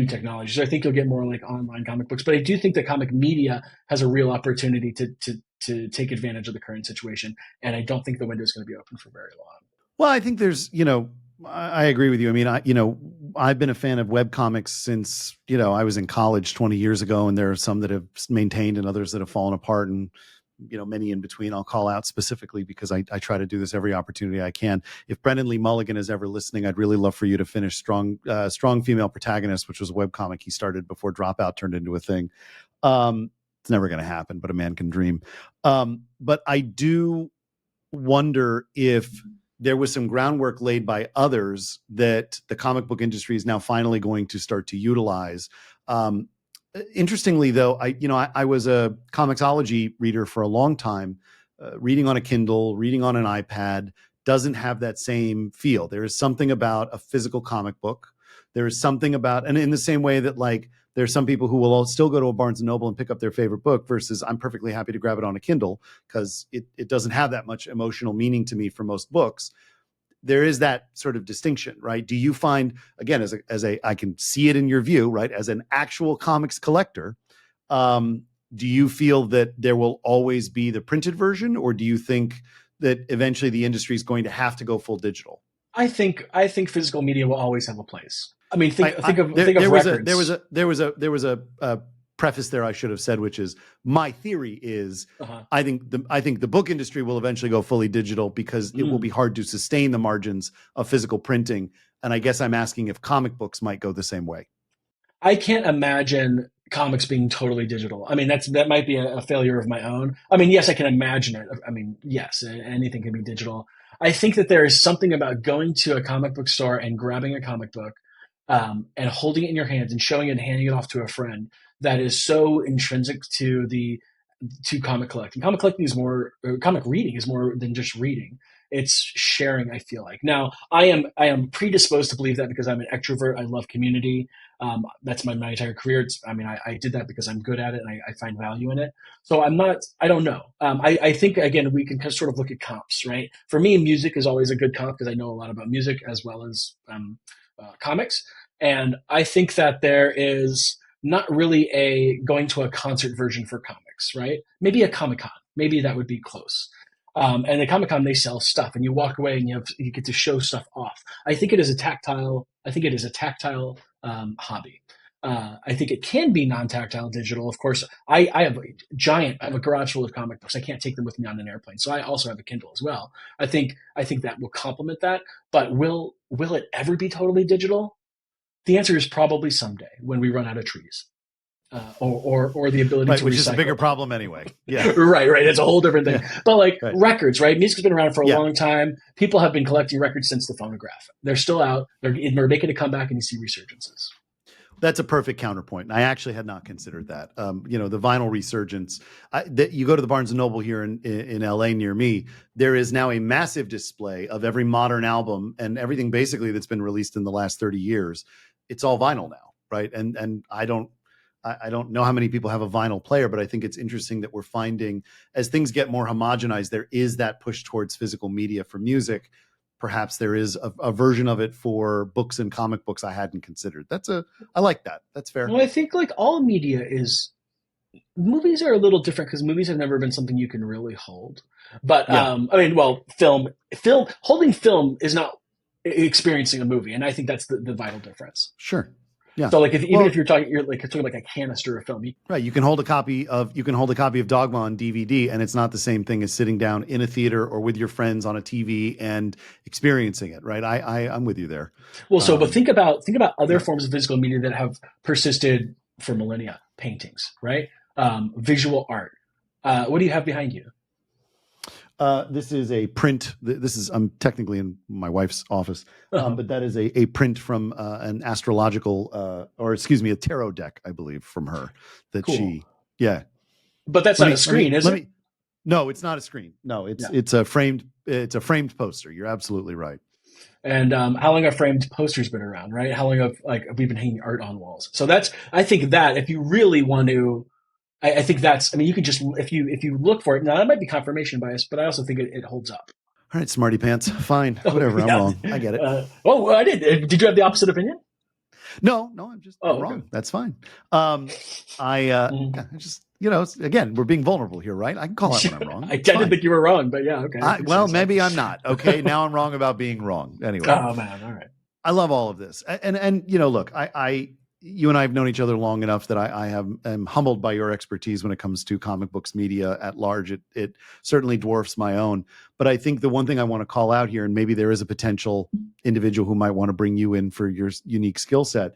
technology. So I think you'll get more like online comic books. But I do think that comic media has a real opportunity to take advantage of the current situation. And I don't think the window is going to be open for very long. Well, I think there's, I agree with you. I mean, I've been a fan of web comics since, I was in college 20 years ago, and there are some that have maintained and others that have fallen apart, and, many in between. I'll call out specifically because I try to do this every opportunity I can. If Brendan Lee Mulligan is ever listening, I'd really love for you to finish Strong Female Protagonist, which was a web comic he started before Dropout turned into a thing. It's never going to happen, but a man can dream. But I do wonder if there was some groundwork laid by others that the comic book industry is now finally going to start to utilize. Interestingly, though, I was a comiXology reader for a long time. Reading on a Kindle, reading on an iPad doesn't have that same feel. There is something about a physical comic book. There is something about, and in the same way that like there's some people who will still go to a Barnes & Noble and pick up their favorite book versus I'm perfectly happy to grab it on a Kindle because it doesn't have that much emotional meaning to me for most books. There is that sort of distinction, right? Do you find, again, I can see it in your view, right? As an actual comics collector, do you feel that there will always be the printed version, or do you think that eventually the industry is going to have to go full digital? I think physical media will always have a place. I mean, think of records. There was a preface there I should have said, which is my theory is I think the book industry will eventually go fully digital because it will be hard to sustain the margins of physical printing. And I guess I'm asking if comic books might go the same way. I can't imagine comics being totally digital. I mean, that might be a failure of my own. I mean, yes, I can imagine it. I mean, yes, anything can be digital. I think that there is something about going to a comic book store and grabbing a comic book and holding it in your hands and showing it and handing it off to a friend that is so intrinsic to comic collecting. Comic collecting is comic reading is more than just reading. It's sharing, I feel like. Now, I am predisposed to believe that because I'm an extrovert. I love community. That's my entire career. I did that because I'm good at it and I find value in it. So I don't know. I think, again, we can sort of look at comps, right? For me, music is always a good comp because I know a lot about music as well as comics. And I think that there is not really a going to a concert version for comics, right? Maybe a Comic-Con. Maybe that would be close. And at Comic-Con, they sell stuff, and you walk away and you get to show stuff off. I think it is a tactile hobby. I think it can be non-tactile digital. Of course, I have a garage full of comic books. I can't take them with me on an airplane, so I also have a Kindle as well. I think that will complement that. But will it ever be totally digital? The answer is probably someday when we run out of trees. Or the ability to recycle. Which is a bigger problem anyway. Yeah. right. It's a whole different thing. Yeah. But records, right? Music's been around for a long time. People have been collecting records since the phonograph. They're still out. They're making a comeback, and you see resurgences. That's a perfect counterpoint. I actually had not considered that. The vinyl resurgence. You go to the Barnes & Noble here in LA near me, there is now a massive display of every modern album and everything basically that's been released in the last 30 years. It's all vinyl now, right? And I don't know how many people have a vinyl player, but I think it's interesting that we're finding as things get more homogenized, there is that push towards physical media for music. Perhaps there is a version of it for books and comic books I hadn't considered. I like that. That's fair. Well, I think all media movies are a little different because movies have never been something you can really hold. But film holding film is not experiencing a movie, and I think that's the vital difference. Sure. Yeah. So if you're talking like a canister of film. Right. You can hold a copy of Dogma on DVD, and it's not the same thing as sitting down in a theater or with your friends on a TV and experiencing it. Right. I'm with you there. Well, but think about other forms of physical media that have persisted for millennia. Paintings, right? Visual art. What do you have behind you? This is a print. This is I'm technically in my wife's office, Uh-huh. but that is a print from an astrological, or excuse me, a tarot deck, I believe, from her that Cool. she. Yeah. But that's Let not a me. Let me. screen, is Let it? me. No, it's not a screen. No, Yeah. it's a framed. It's a framed poster. You're absolutely right. And how long have framed posters been around, right? How long have like we've been hanging art on walls? So that's I think that if you really want to, I think that's. I mean, you could just if you look for it. Now that might be confirmation bias, but I also think it holds up. All right, smarty pants. Fine, Oh whatever. I'm yeah. wrong. I get it. Oh, I did. Did you have the opposite opinion? No, no, I'm Oh, okay. wrong. That's fine. Um, Mhm. I just, again, we're being vulnerable here, right? I can call out when I'm wrong. I It's didn't fine. think you were wrong, but yeah, okay. If you say Well, so. maybe I'm not. Okay, now I'm wrong about being wrong. Anyway, Oh man, all right. I love all of this, and look, you and I have known each other long enough that am humbled by your expertise when it comes to comic books media at large. It certainly dwarfs my own, but I think the one thing I want to call out here, and maybe there is a potential individual who might want to bring you in for your unique skill set.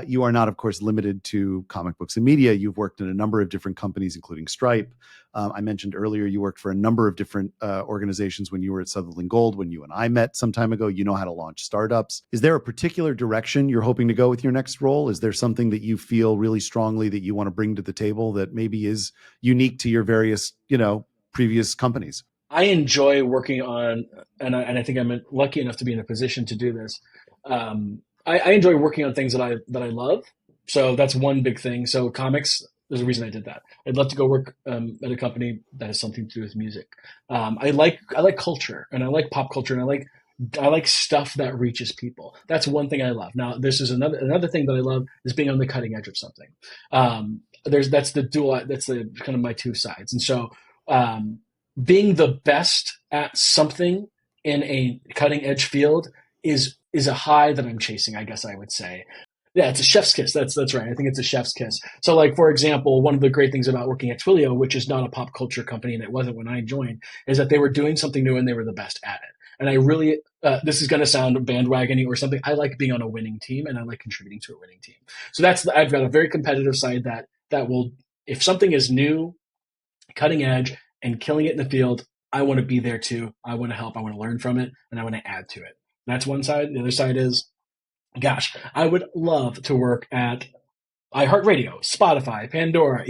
You are not, of course, limited to comic books and media. You've worked in a number of different companies, including Stripe. I mentioned earlier you worked for a number of different organizations when you were at Sutherland Gold. When you and I met some time ago, you know how to launch startups. Is there a particular direction you're hoping to go with your next role? Is there something that you feel really strongly that you want to bring to the table that maybe is unique to your various, previous companies? I enjoy working on, and I think I'm lucky enough to be in a position to do this. I enjoy working on things that I love. So that's one big thing. So comics, there's a reason I did that. I'd love to go work at a company that has something to do with music. I like culture and I like pop culture and I like stuff that reaches people. That's one thing I love. Now, this is another thing that I love is being on the cutting edge of something. That's the dual. That's the kind of my two sides. And so, um, being the best at something in a cutting edge field is a high that I'm chasing, I guess I would say. Yeah, it's a chef's kiss. That's right. I think it's a chef's kiss. So, like for example, one of the great things about working at Twilio, which is not a pop culture company, and it wasn't when I joined, is that they were doing something new and they were the best at it. And I really, this is going to sound bandwagony or something. I like being on a winning team, and I like contributing to a winning team. So I've got a very competitive side that will, if something is new, cutting edge, and killing it in the field, I want to be there too. I want to help. I want to learn from it, and I want to add to it. That's one side. The other side is, gosh, I would love to work at iHeartRadio, Spotify, Pandora,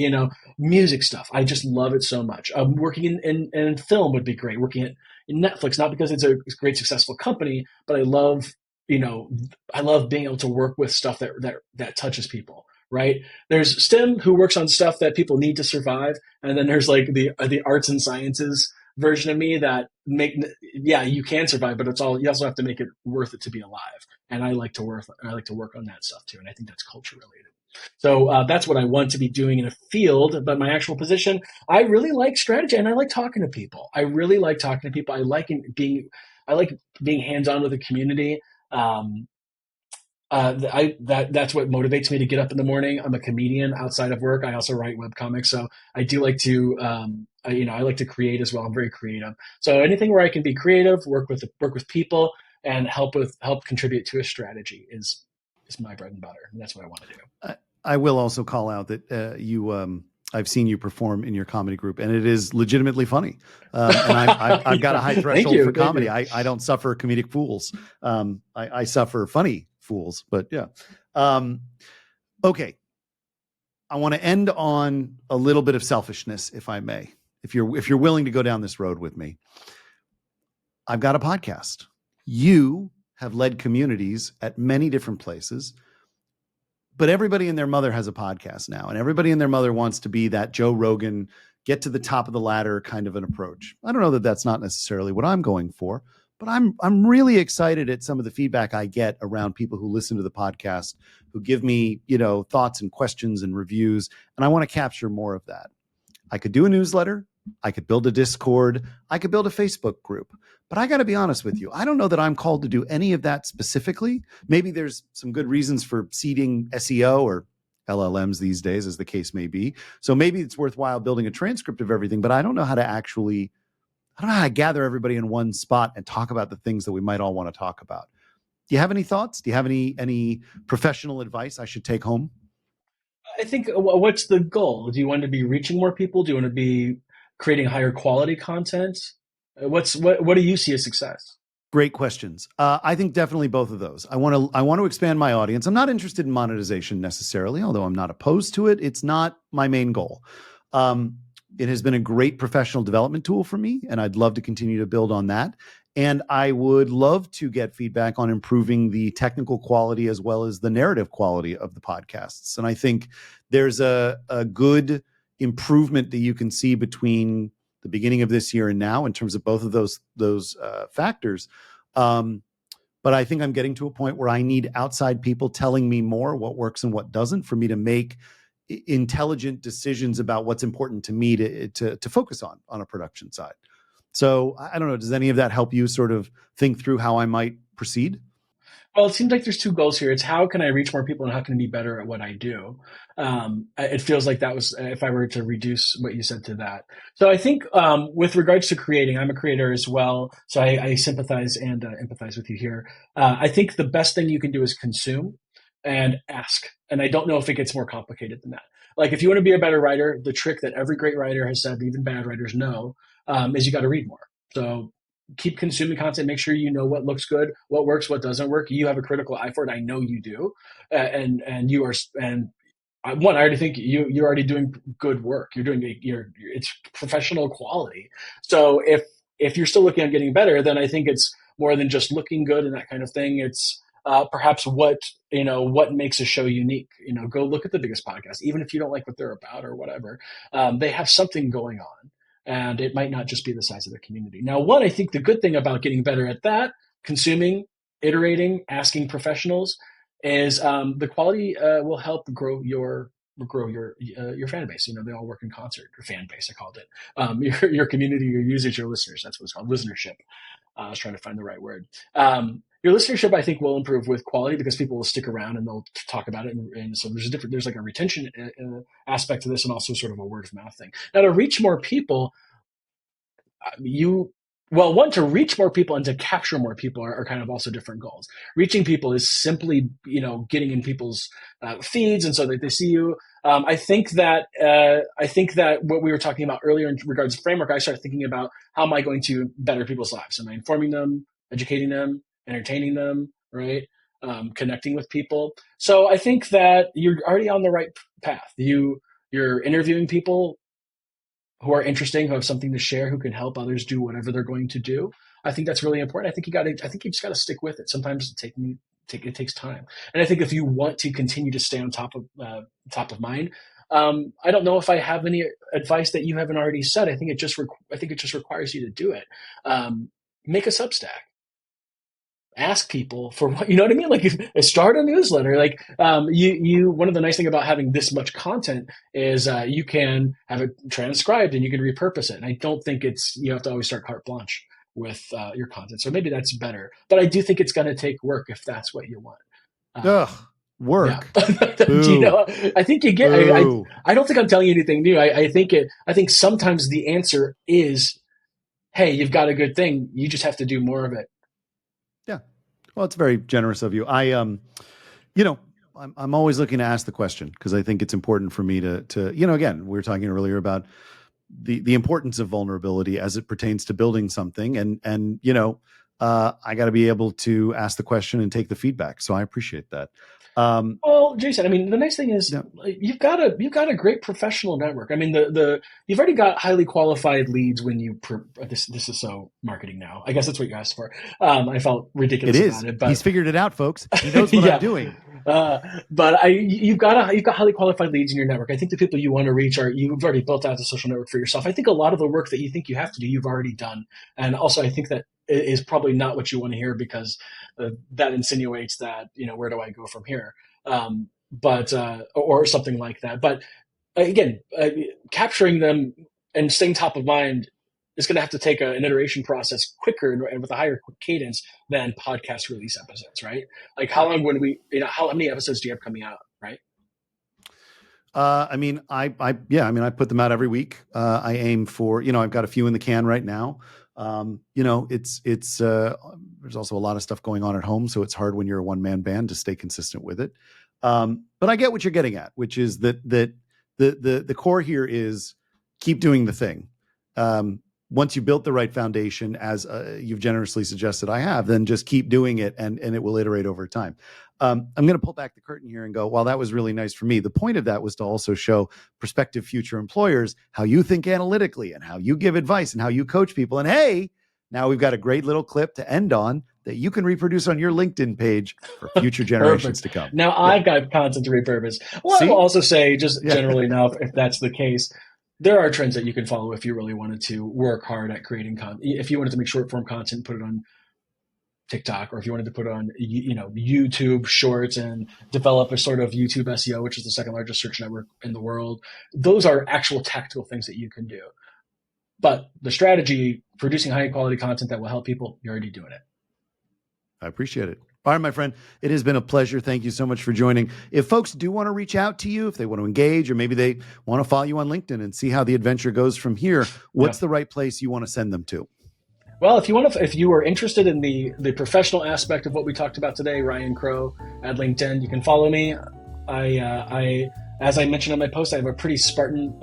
music stuff. I just love it so much. Working in film would be great. Working in Netflix, not because it's a great successful company, but you know, I love being able to work with stuff that touches people. Right? There's STEM who works on stuff that people need to survive, and then there's like the arts and sciences version of me that yeah, you can survive, but you also have to make it worth it to be alive. And I like to work on that stuff too, and I think that's culture related. So that's what I want to be doing in a field. But my actual position, I really like strategy and I like talking to people. I really like talking to people. I like being hands on with the community. Um, that's what motivates me to get up in the morning. I'm a comedian outside of work. I also write webcomics, so I do like to, I like to create as well. I'm very creative. So anything where I can be creative, work with people, and help contribute to a strategy is my bread and butter, and that's what I want to do. I will also call out that I've seen you perform in your comedy group, and it is legitimately funny. And I've got a high Thank threshold you, for thank comedy. you. I don't suffer comedic fools. I suffer funny fools, but yeah. Um, okay. I want to end on a little bit of selfishness, if I may. If you're willing to go down this road with me, I've got a podcast. You have led communities at many different places, but everybody and their mother has a podcast now, and everybody and their mother wants to be that Joe Rogan, get to the top of the ladder kind of an approach. I don't know that that's not necessarily what I'm going for, but I'm really excited at some of the feedback I get around people who listen to the podcast, who give me, thoughts and questions and reviews, and I want to capture more of that. I could do a newsletter. I could build a Discord. I could build a Facebook group. But I got to be honest with you. I don't know that I'm called to do any of that specifically. Maybe there's some good reasons for seeding SEO or LLMs these days, as the case may be. So maybe it's worthwhile building a transcript of everything, but I don't know how to gather everybody in one spot and talk about the things that we might all want to talk about. Do you have any thoughts? Do you have any professional advice I should take home? I think what's the goal? Do you want to be reaching more people? Do you want to be creating higher quality content? What do you see as success? Great questions. I think definitely both of those. I want to expand my audience. I'm not interested in monetization necessarily, although I'm not opposed to it. It's not my main goal. It has been a great professional development tool for me, and I'd love to continue to build on that. And I would love to get feedback on improving the technical quality as well as the narrative quality of the podcasts. And I think there's a good improvement that you can see between the beginning of this year and now in terms of both of those factors. But I think I'm getting to a point where I need outside people telling me more what works and what doesn't for me to make intelligent decisions about what's important to me to focus on a production side. So I don't know, does any of that help you sort of think through how I might proceed? Well, it seems like there's two goals here. It's how can I reach more people and how can I be better at what I do? It feels like that was, if I were to reduce what you said to that. So I think with regards to creating, I'm a creator as well. So I sympathize and empathize with you here. I think the best thing you can do is consume and ask. And I don't know if it gets more complicated than that. Like if you want to be a better writer, the trick that every great writer has said, even bad writers know, is you got to read more. So keep consuming content. Make sure you know what looks good, what works, what doesn't work. You have a critical eye for it. I know you do, and you are. And one, I already think you're already doing good work. You're doing it's professional quality. So if you're still looking at getting better, then I think it's more than just looking good and that kind of thing. It's perhaps what makes a show unique. Go look at the biggest podcast, even if you don't like what they're about or whatever. They have something going on, and it might not just be the size of the community. Now, I think the good thing about getting better at that, consuming, iterating, asking professionals, is the quality will help grow your fan base. They all work in concert. Your fan base, I called it. Your community, your users, your listeners. That's what it's called, listenership. I was trying to find the right word. Your listenership, I think, will improve with quality because people will stick around and they'll talk about it. And so there's like a retention aspect to this and also sort of a word of mouth thing. Now, to reach more people, one, to reach more people and to capture more people are kind of also different goals. Reaching people is simply getting in people's feeds and so that they see you. I think that what we were talking about earlier in regards to framework, I started thinking about how am I going to better people's lives? Am I informing them, educating them, entertaining them, right? Connecting with people. So I think that you're already on the right path. You're interviewing people who are interesting, who have something to share, who can help others do whatever they're going to do. I think that's really important. I think you just got to stick with it. Sometimes it takes time. And I think if you want to continue to stay on top of mind, I don't know if I have any advice that you haven't already said. I think it just requires you to do it. Make a Substack, ask people for what, you know what I mean? Like start a newsletter. Like one of the nice thing about having this much content is you can have it transcribed and you can repurpose it. And I don't think you have to always start carte blanche with your content. So maybe that's better. But I do think it's going to take work if that's what you want. Ugh, Yeah. work. Do you Boo. know? I think you get. Boo. I don't think I'm telling you anything new. I think sometimes the answer is, hey, you've got a good thing. You just have to do more of it. Yeah. Well, it's very generous of you. You know, I'm always looking to ask the question because I think it's important for me to, again, we were talking earlier about the importance of vulnerability as it pertains to building something. And I got to be able to ask the question and take the feedback. So I appreciate that. Well, Jason, I mean, the nice thing is Yeah. you've got a great professional network. I mean, the you've already got highly qualified leads when this is so marketing now. I guess that's what you asked for. I felt It ridiculous is. about it, but He's figured it out, folks. He knows what I'm yeah. doing. But you've got highly qualified leads in your network. I think the people you want to reach you've already built out the social network for yourself. I think a lot of the work that you think you have to do, you've already done. And also, I think that is probably not what you want to hear because that insinuates that where do I go from here? But or something like that. But again, capturing them and staying top of mind is going to have to take an iteration process quicker and with a higher cadence than podcast release episodes, right? Like how long how many episodes do you have coming out, right? I mean, I put them out every week. I aim for, I've got a few in the can right now. There's also a lot of stuff going on at home, so it's hard when you're a one-man band to stay consistent with it. But I get what you're getting at, which is that the core here is keep doing the thing. once you built the right foundation, as you've generously suggested I have, then just keep doing it, and it will iterate over time. I'm going to pull back the curtain here and go, well, that was really nice for me. The point of that was to also show prospective future employers how you think analytically and how you give advice and how you coach people. And hey, now we've got a great little clip to end on that you can reproduce on your LinkedIn page for future generations to come. Now I've got content to repurpose. Well, I will also say, just generally now, if that's the case, there are trends that you can follow if you really wanted to work hard at creating content. If you wanted to make short form content, put it on TikTok, or if you wanted to put it on, YouTube Shorts and develop a sort of YouTube SEO, which is the second largest search network in the world. Those are actual tactical things that you can do. But the strategy, producing high quality content that will help people, you're already doing it. I appreciate it. All right, my friend, it has been a pleasure. Thank you so much for joining. If folks do want to reach out to you, if they want to engage, or maybe they want to follow you on LinkedIn and see how the adventure goes from here, what's the right place you want to send them to? Well, if you are interested in the professional aspect of what we talked about today, Ryan Crow at LinkedIn, you can follow me. I as I mentioned in my post, I have a pretty Spartan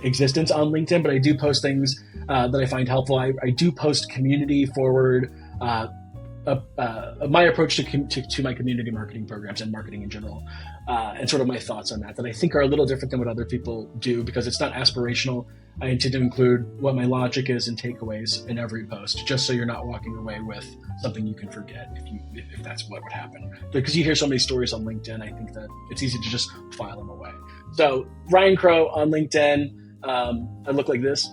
existence on LinkedIn, but I do post things that I find helpful. I do post community forward, my approach to my community marketing programs and marketing in general, and sort of my thoughts on that I think are a little different than what other people do, because it's not aspirational. I intend to include what my logic is and takeaways in every post, just so you're not walking away with something you can forget if that's what would happen. Because you hear so many stories on LinkedIn, I think that it's easy to just file them away. So Ryan Crow on LinkedIn. I look like this.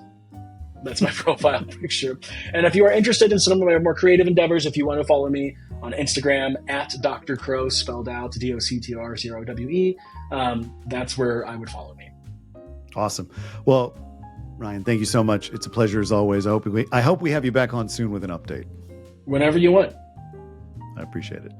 That's my profile picture. And if you are interested in some of my more creative endeavors, if you want to follow me on Instagram at Dr. Crow, spelled out DOCTRCROWE, that's where I would follow me. Awesome. Well, Ryan, thank you so much. It's a pleasure as always. I hope we have you back on soon with an update. Whenever you want. I appreciate it.